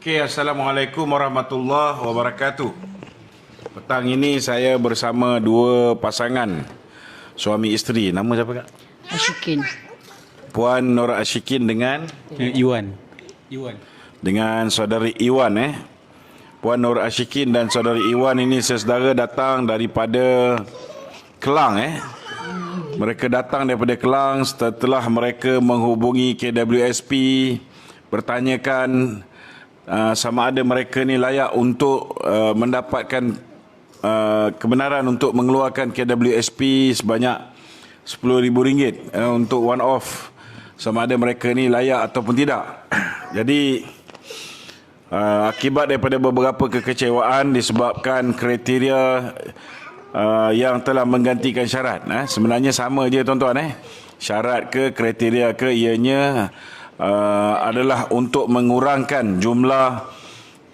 Okey, Assalamualaikum warahmatullahi wabarakatuh. Petang ini saya bersama dua pasangan suami isteri. Nama siapa kak? Asyikin. Puan Nur Asyikin dengan Iwan. dengan saudari Iwan Puan Nur Asyikin dan saudari Iwan ini sesaudara datang daripada Kelang Mereka datang daripada Kelang setelah mereka menghubungi KWSP bertanyakan sama ada mereka ni layak untuk mendapatkan kebenaran untuk mengeluarkan KWSP sebanyak RM10,000 untuk one off, sama ada mereka ni layak ataupun tidak. Jadi akibat daripada beberapa kekecewaan disebabkan kriteria yang telah menggantikan syarat. Sebenarnya sama je tuan-tuan. Syarat ke kriteria ke ianya adalah untuk mengurangkan jumlah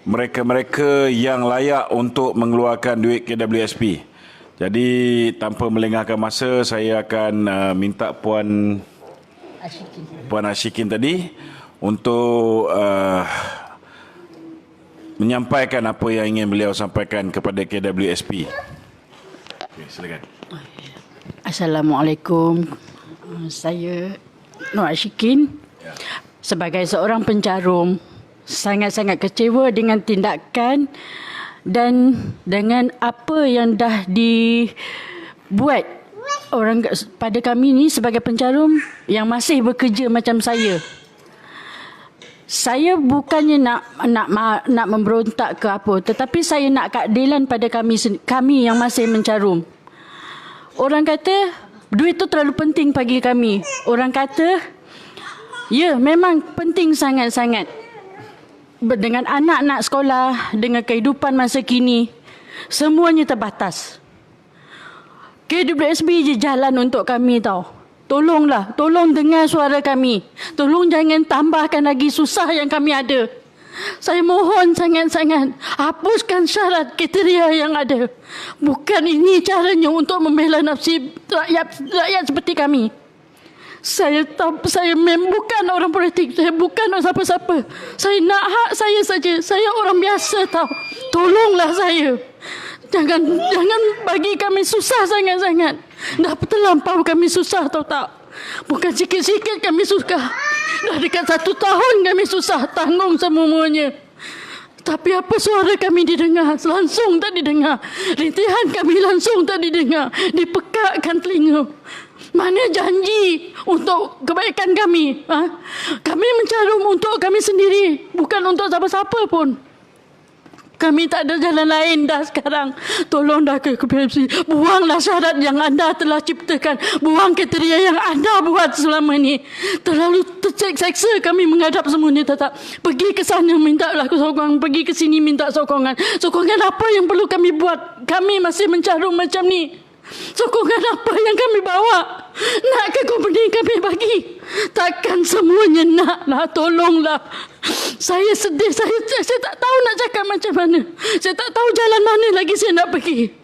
mereka-mereka yang layak untuk mengeluarkan duit KWSP. Jadi tanpa melengahkan masa, saya akan minta Puan Asyikin tadi untuk menyampaikan apa yang ingin beliau sampaikan kepada KWSP. Okay, silakan. Assalamualaikum. Saya Nur Asyikin. Sebagai seorang pencarum, sangat-sangat kecewa dengan tindakan dan dengan apa yang dah dibuat orang pada kami ni sebagai pencarum yang masih bekerja macam saya. Saya bukannya nak memberontak ke apa, tetapi saya nak keadilan pada kami yang masih mencarum. Orang kata duit tu terlalu penting bagi kami. Orang kata ya, memang penting sangat-sangat. Dengan anak-anak sekolah, dengan kehidupan masa kini, semuanya terbatas. KWSP je jalan untuk kami tau. Tolonglah, tolong dengar suara kami. Tolong jangan tambahkan lagi susah yang kami ada. Saya mohon sangat-sangat, hapuskan syarat kriteria yang ada. Bukan ini caranya untuk membela nafsi rakyat seperti kami. Saya bukan orang politik, saya bukan orang siapa-siapa. Saya nak hak saya saja. Saya orang biasa tau. Tolonglah saya. Jangan bagi kami susah sangat-sangat. Dah terlampau kami susah tahu tak? Bukan sikit-sikit kami susah. Dah dekat 1 tahun kami susah tanggung semuanya. Tapi apa suara kami didengar? Langsung tak didengar. Rintihan kami langsung tak didengar. Dipekakkan telinga. Mana janji untuk kebaikan kami? Kami mencarum untuk kami sendiri, bukan untuk siapa-siapa pun. Kami tak ada jalan lain dah sekarang. Tolong dah KWSP, buanglah syarat yang anda telah ciptakan. Buang kriteria yang anda buat selama ni. Terlalu terseksa kami menghadap semua ni, tetap. Pergi ke sana minta lah sokongan, pergi ke sini minta sokongan. Sokongan apa yang perlu kami buat? Kami masih mencarum macam ni. Sokongan apa yang kami bawa? Nak ke company kami bagi? Takkan semuanya nak lah. Tolonglah. Saya sedih. Saya tak tahu nak cakap macam mana. Saya tak tahu jalan mana lagi saya nak pergi.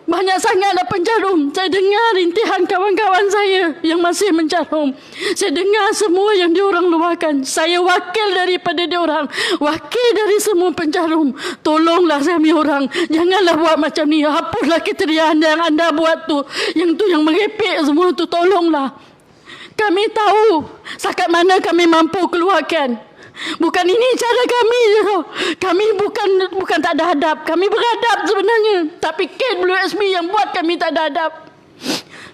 Banyak sangatlah pencarum. Saya dengar rintihan kawan-kawan saya yang masih mencarum. Saya dengar semua yang diorang luahkan. Saya wakil daripada diorang. Wakil dari semua pencarum. Tolonglah kami orang. Janganlah buat macam ni. Hapuslah kriteria yang anda buat tu. Yang tu yang merepek semua tu. Tolonglah. Kami tahu setakat mana kami mampu keluarkan. Bukan ini cara kami. Kami bukan tak ada hadap. Kami beradab sebenarnya. Tapi KWSP yang buat kami tak ada hadap.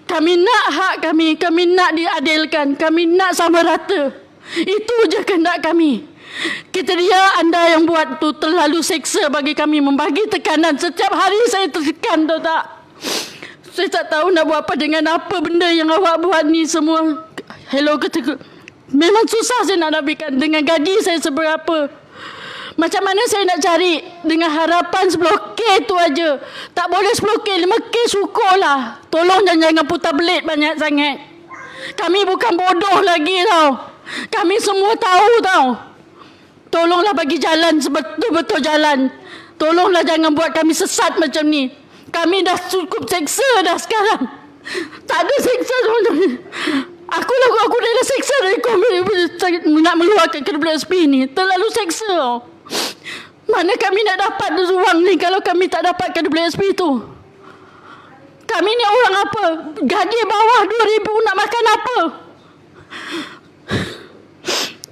Kami nak hak kami. Kami nak diadilkan. Kami nak sama rata. Itu je kehendak kami. Kriteria anda yang buat tu terlalu seksa bagi kami. Membagi tekanan. Setiap hari saya tertekan, tahu tak? Saya tak tahu nak buat apa dengan apa benda yang awak buat ni semua. Hello kata, memang susah saya nak nafikan dengan gaji saya seberapa. Macam mana saya nak cari dengan harapan 10K tu aja. Tak boleh 10K, 5K syukurlah. Tolong jangan putar belit banyak sangat. Kami bukan bodoh lagi tau. Kami semua tahu tau. Tolonglah bagi jalan sebetul-betul jalan. Tolonglah jangan buat kami sesat macam ni. Kami dah cukup seksa dah sekarang. Tak ada seksa sebenarnya. Aku dah seksa dari nak mengeluarkan KWSP ni. Terlalu seksa tau. Mana kami nak dapat wang ni kalau kami tak dapat KWSP tu? Kami ni orang apa? Gaji bawah 2,000 nak makan apa?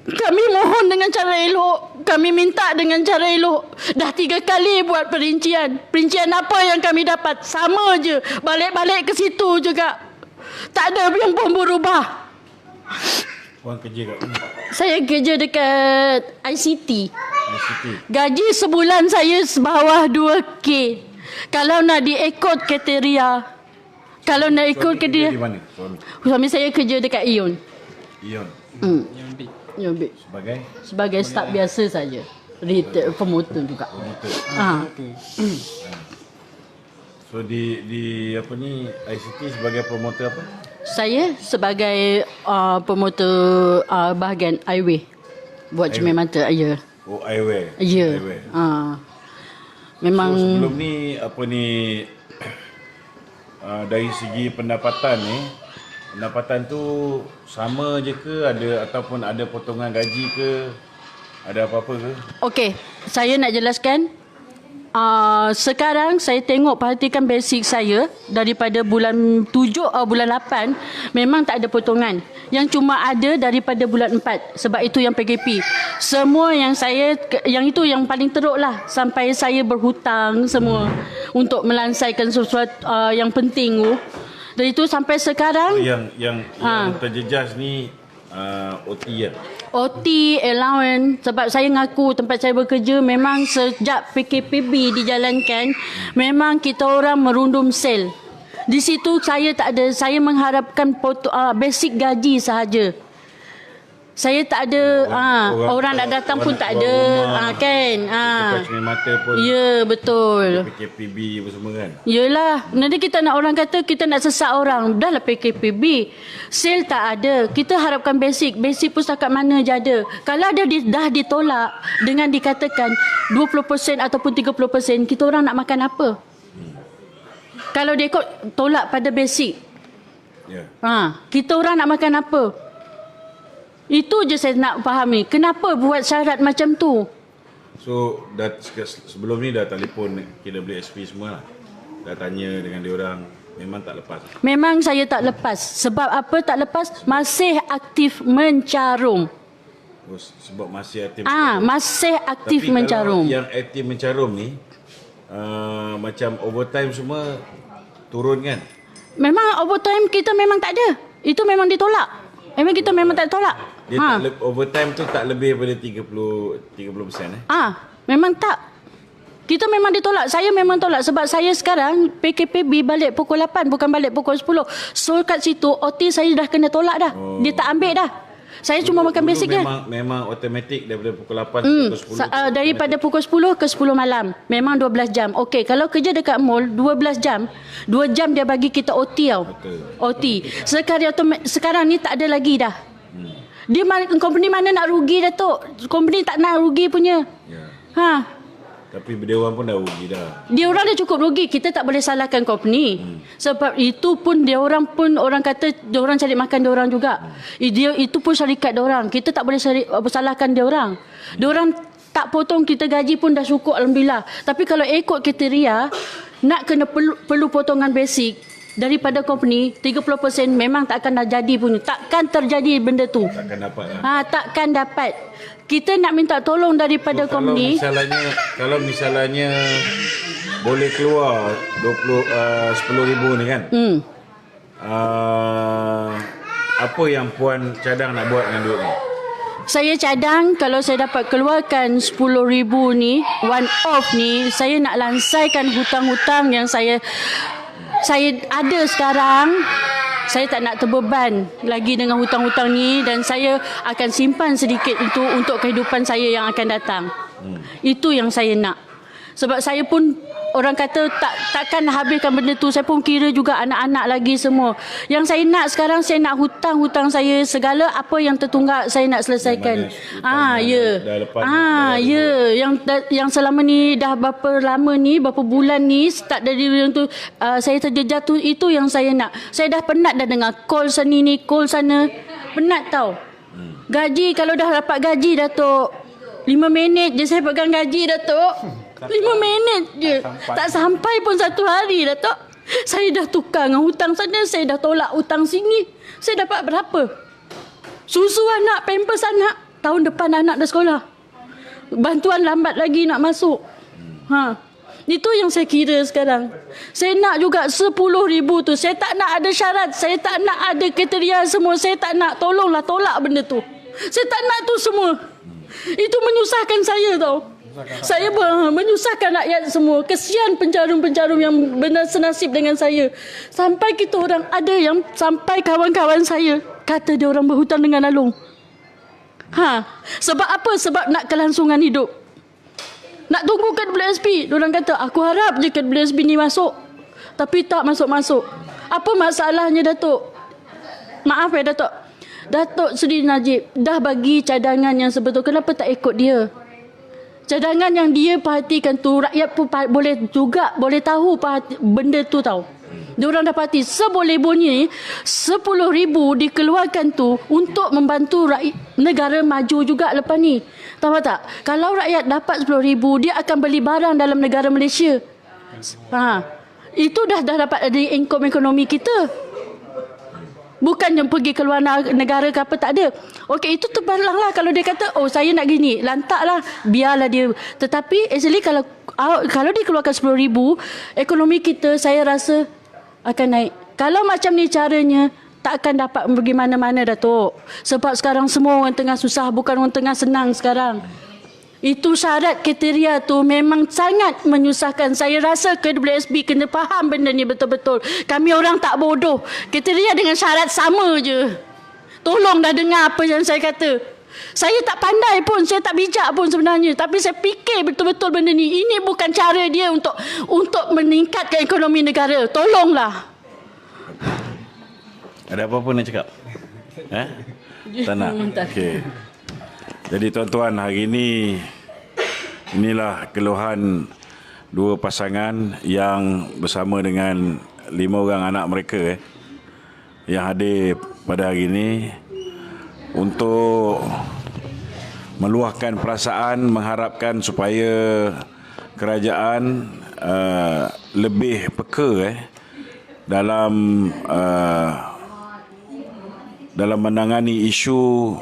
Kami mohon dengan cara elok. Kami minta dengan cara elok. Dah 3 kali buat perincian. Perincian apa yang kami dapat? Sama je. Balik-balik ke situ juga. Tak ada yang pun berubah. Puan kerja kat mana? Saya kerja dekat ICT. ICT. Gaji sebulan saya sebawah 2K. Kalau nak diikut kriteria. Kalau nak ikut Suami kerja kriteria. di mana? Suami saya kerja dekat Ion. Ion. Yobik. Sebagai staf biasa saja. Retail promoter juga. Promoter. So di apa ni ICT sebagai promoter apa? Saya sebagai promoter bahagian highway. Buat cermin mata. Ya. Oh, eyewear. Ya. Eyewear. Memang So, sebelum ni apa ni dari segi pendapatan ni, pendapatan tu sama je ke, ada ataupun ada potongan gaji ke, ada apa-apa ke? okey, saya nak jelaskan. Sekarang saya tengok perhatikan basic saya daripada bulan 7 bulan 8 memang tak ada potongan. Yang cuma ada daripada bulan 4 sebab itu yang PKP. Semua yang itu yang paling teruk lah sampai saya berhutang semua untuk melansaikan sesuatu yang penting tu. Dan itu sampai sekarang Yang terjejas ni OT ya. OT, allowance. Sebab saya ngaku tempat saya bekerja memang sejak PKPB dijalankan, memang kita orang merundum sel. Di situ saya tak ada, saya mengharapkan basic gaji sahaja. Saya tak ada orang nak datang pun tak ada kan. Tempat cermin mata pun. Ya, betul. PKPB apa semua kan. Yelah, nanti kita nak orang kata kita nak sesak orang. Dah lah PKPB. Sale tak ada. Kita harapkan basic. Basic pun setakat mana je ada. Kalau ada dah ditolak dengan dikatakan 20% ataupun 30%, kita orang nak makan apa? Kalau dia ikut tolak pada basic. Ya. Kita orang nak makan apa? Itu je saya nak fahami. Kenapa buat syarat macam tu? So sebelum ni dah telefon KWSP semua lah. Dah tanya dengan dia orang, memang tak lepas. Memang saya tak lepas. Sebab apa tak lepas? Masih aktif mencarum. Sebab masih aktif. Masih aktif Tapi mencarum. Kalau yang aktif mencarum ni macam overtime semua turun kan? Memang overtime kita memang tak ada. Itu memang ditolak. Kita memang tak tolak. Dia overtime tu tak lebih daripada 30%. Memang tak. Kita memang ditolak. Saya memang tolak sebab saya sekarang PKPB balik pukul 8 bukan balik pukul 10. So kat situ OT saya dah kena tolak dah. Dia tak ambil dah. Saya cuma makan basic je. Memang automatik daripada pukul 8 ke pukul 10. Daripada pukul 10 ke 10 malam. Memang 12 jam. Okey, kalau kerja dekat mall 12 jam, 2 jam dia bagi kita OT tau. Betul. OT. Sekarang ni tak ada lagi dah. Dia company mana nak rugi Datuk? Company tak nak rugi punya. Ya. Tapi dia orang pun dah rugi dah. Dia orang dah cukup rugi. Kita tak boleh salahkan company. Sebab itu pun dia orang pun orang kata dia orang cari makan dia orang juga. Itu pun syarikat dia orang. Kita tak boleh salahkan dia orang. Dia orang tak potong kita gaji pun dah cukup alhamdulillah. Tapi kalau ikut kriteria nak kena perlu potongan basic daripada company 30% memang tak akan jadi punya. Takkan terjadi benda tu. Takkan dapat lah. Takkan dapat. Kita nak minta tolong daripada company. Kalau misalnya boleh keluar 10,000 ni kan. Apa yang puan cadang nak buat dengan duit ni? Saya cadang kalau saya dapat keluarkan 10,000 ni, one off ni, saya nak lansaikan hutang-hutang yang saya ada sekarang. Saya tak nak terbeban lagi dengan hutang-hutang ni dan saya akan simpan sedikit itu untuk kehidupan saya yang akan datang. Itu yang saya nak. Sebab saya pun orang kata takkan habiskan benda tu. Saya pun kira juga anak-anak lagi semua. Yang saya nak sekarang, saya nak hutang-hutang saya, segala apa yang tertunggak saya nak selesaikan. Yang selama ni dah berapa lama ni, berapa bulan ni start dari yang tu, saya terjejas tu, itu yang saya nak. Saya dah penat dah dengar call sana ni, call sana. Penat tau. Gaji, kalau dah dapat gaji Datuk, 5 minit je saya pegang gaji Datuk. 5 minit je. Tak sampai pun 1 hari Datuk. Saya dah tukar dengan hutang sana, saya dah tolak hutang sini. Saya dapat berapa? Susu anak, pampers anak. Tahun depan anak dah sekolah. Bantuan lambat lagi nak masuk. Itu yang saya kira sekarang. Saya nak juga 10,000 tu. Saya tak nak ada syarat. Saya tak nak ada kriteria semua. Saya tak nak. Tolonglah tolak benda tu. Saya tak nak tu semua. Itu menyusahkan saya tau. Saya menyusahkan rakyat semua. Kesian pencarum-pencarum yang benar senasib dengan saya. Sampai kita orang, ada yang sampai kawan-kawan saya kata dia orang berhutang dengan Along. Sebab apa? Sebab nak kelangsungan hidup. Nak tunggu KWSP. Diorang kata, aku harap je KWSP ni masuk. Tapi tak masuk-masuk. Apa masalahnya Datuk? Maaf ya Datuk. Datuk Seri Najib dah bagi cadangan yang sebetul. Kenapa tak ikut dia? Cadangan yang dia perhatikan tu, rakyat pun boleh tahu benda tu tau. Diorang dapati seboleh-bolehnya 10,000 dikeluarkan tu untuk membantu negara maju juga lepas ni. Tahu tak? Kalau rakyat dapat 10,000, dia akan beli barang dalam negara Malaysia. Itu dah dapat dari income ekonomi kita. Bukan yang pergi ke luar negara ke apa, tak ada. Okey, itu terbalanglah kalau dia kata, oh saya nak gini, lantaklah, biarlah dia. Tetapi actually kalau dikeluarkan 10,000, ekonomi kita saya rasa akan naik. Kalau macam ni caranya, tak akan dapat pergi mana-mana Datuk. Sebab sekarang semua orang tengah susah, bukan orang tengah senang sekarang. Itu syarat kriteria tu memang sangat menyusahkan. Saya rasa KWSP kena faham benda ni betul-betul. Kami orang tak bodoh. Kriteria dengan syarat sama je. Tolong dah dengar apa yang saya kata. Saya tak pandai pun, saya tak bijak pun sebenarnya. Tapi saya fikir betul-betul benda ni. Ini bukan cara dia untuk meningkatkan ekonomi negara. Tolonglah. Ada apa-apa nak cakap? Tak nak? Okey. Jadi tuan-tuan, hari ini inilah keluhan dua pasangan yang bersama dengan 5 orang anak mereka yang hadir pada hari ini untuk meluahkan perasaan, mengharapkan supaya kerajaan lebih peka dalam menangani isu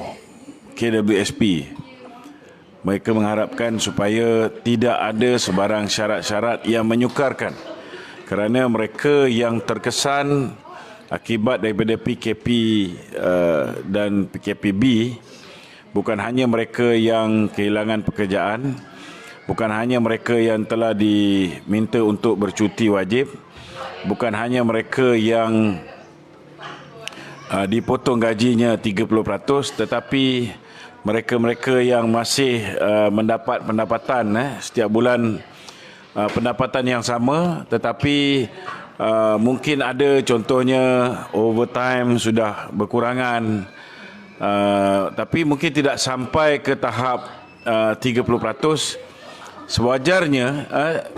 KWSP. Mereka mengharapkan supaya tidak ada sebarang syarat-syarat yang menyukarkan, kerana mereka yang terkesan akibat daripada PKP dan PKPB bukan hanya mereka yang kehilangan pekerjaan, bukan hanya mereka yang telah diminta untuk bercuti wajib, bukan hanya mereka yang dipotong gajinya 30%, tetapi mereka-mereka yang masih mendapat pendapatan setiap bulan, pendapatan yang sama, tetapi mungkin ada contohnya overtime sudah berkurangan, tapi mungkin tidak sampai ke tahap 30%. Sewajarnya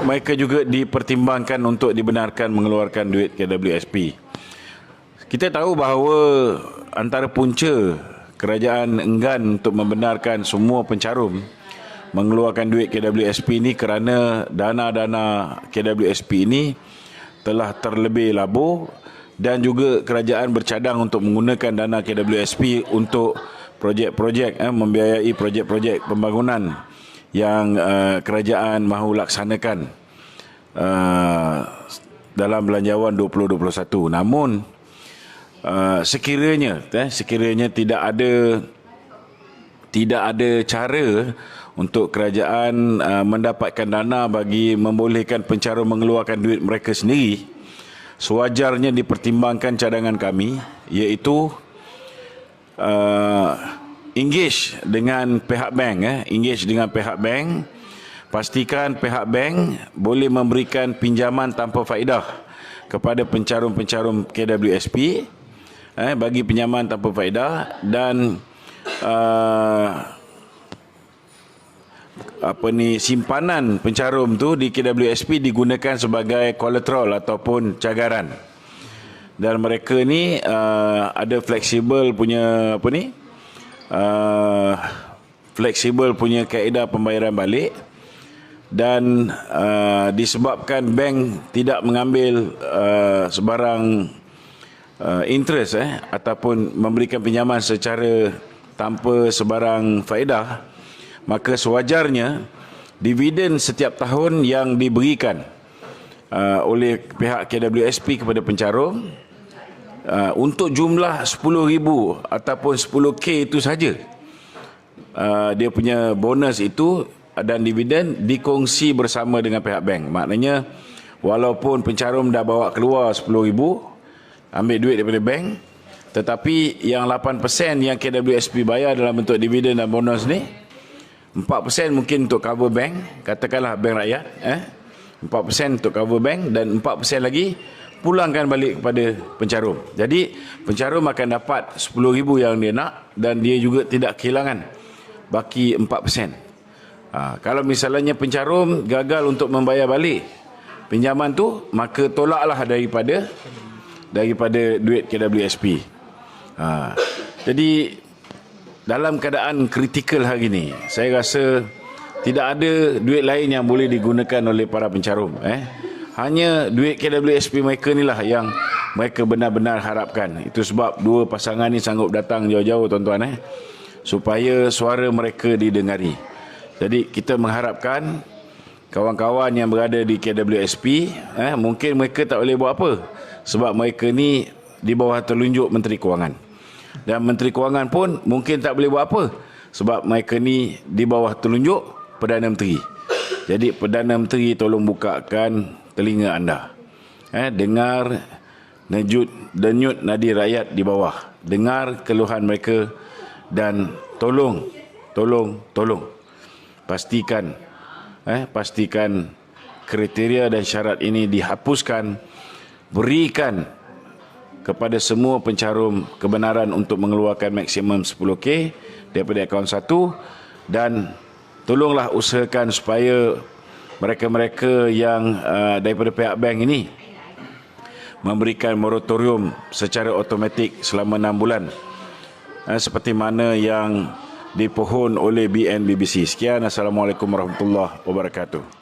mereka juga dipertimbangkan untuk dibenarkan mengeluarkan duit KWSP. Kita tahu bahawa antara punca kerajaan enggan untuk membenarkan semua pencarum mengeluarkan duit KWSP ini kerana dana-dana KWSP ini telah terlebih labur, dan juga kerajaan bercadang untuk menggunakan dana KWSP untuk projek-projek, membiayai projek-projek pembangunan yang kerajaan mahu laksanakan dalam belanjawan 2021. Namun sekiranya tidak ada cara untuk kerajaan mendapatkan dana bagi membolehkan pencarum mengeluarkan duit mereka sendiri, sewajarnya dipertimbangkan cadangan kami, iaitu engage dengan pihak bank, pastikan pihak bank boleh memberikan pinjaman tanpa faedah kepada pencarum-pencarum KWSP bagi pinjaman tanpa faedah, dan simpanan pencarum tu di KWSP digunakan sebagai kolateral ataupun cagaran. Dan mereka ni ada fleksibel punya fleksibel punya kaedah pembayaran balik, dan disebabkan bank tidak mengambil sebarang interest ataupun memberikan pinjaman secara tanpa sebarang faedah, maka sewajarnya dividen setiap tahun yang diberikan oleh pihak KWSP kepada pencarum untuk jumlah 10,000 ataupun 10K itu saja, dia punya bonus itu dan dividen dikongsi bersama dengan pihak bank. Maknanya walaupun pencarum dah bawa keluar 10,000 ambil duit daripada bank, tetapi yang 8% yang KWSP bayar dalam bentuk dividen dan bonus ni, 4% mungkin untuk cover bank, katakanlah bank rakyat, 4% untuk cover bank, dan 4% lagi pulangkan balik kepada pencarum. Jadi pencarum akan dapat 10,000 yang dia nak, dan dia juga tidak kehilangan baki 4%. Kalau misalnya pencarum gagal untuk membayar balik pinjaman tu, maka tolaklah daripada duit KWSP. Jadi dalam keadaan kritikal hari ini, saya rasa tidak ada duit lain yang boleh digunakan oleh para pencarum. Hanya duit KWSP mereka inilah yang mereka benar-benar harapkan. Itu sebab dua pasangan ni sanggup datang jauh-jauh, tuan-tuan, supaya suara mereka didengari. Jadi kita mengharapkan kawan-kawan yang berada di KWSP, mungkin mereka tak boleh buat apa, sebab mereka ni di bawah telunjuk Menteri Kewangan. Dan Menteri Kewangan pun mungkin tak boleh buat apa, sebab mereka ni di bawah telunjuk Perdana Menteri. Jadi Perdana Menteri tolong bukakan telinga anda. Dengar denyut nadi rakyat di bawah. Dengar keluhan mereka dan tolong pastikan kriteria dan syarat ini dihapuskan. Berikan kepada semua pencarum kebenaran untuk mengeluarkan maksimum 10K daripada akaun 1, dan tolonglah usahakan supaya mereka-mereka yang daripada pihak bank ini memberikan moratorium secara automatik selama 6 bulan, seperti mana yang dipohon oleh BNBBC. Sekian, Assalamualaikum warahmatullahi wabarakatuh.